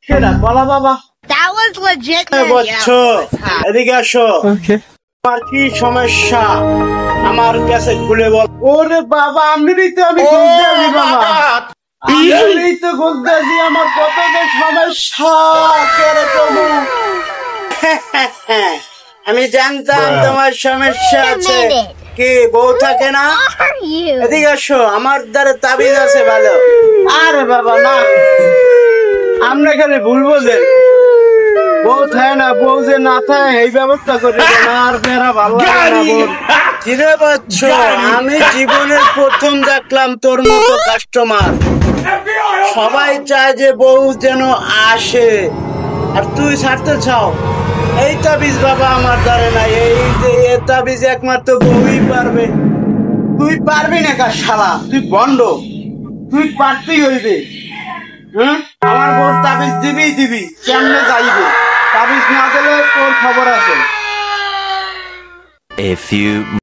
সেটা বলা বাবা That was legit. বচ্চ এদিকে আসো আমার কি সমস্যা আমার কাছে খুলে বল ওরে বাবা আমি তো খুলতে বাবা আমি তো খুলতে আমার কত যে সমস্যা করে প্রভু আমি জানতাম তোমার সমস্যা আছে কি বউ থাকে না এদিকে আসো আমার দ্বারা তাবিজ আছে ভালো আরে বাবা না আমরা খালি ভুলবো যে বউ থাকে না বউ যে না থাকে এই ব্যবস্থা করে আর মেরা ভালো কিরে বাচ্চ আমি জীবনের প্রথম দেখলাম তোর মতো কাস্টমার সবাই চায় যে বউ যেন আসে আর তুই ছাড়তে চাও এই তাবিজ বাবা আমার দ্বারা নাই এই যে এই তাবিজ একমাত্র বউই পারবে তুই পারবি না কার শালা তুই বন্ড তুই পারতেই হইবে আমার বউর তাবিজ দিবি কেমনে যাইবে তাবিজ না দিলে তোর খবর আছে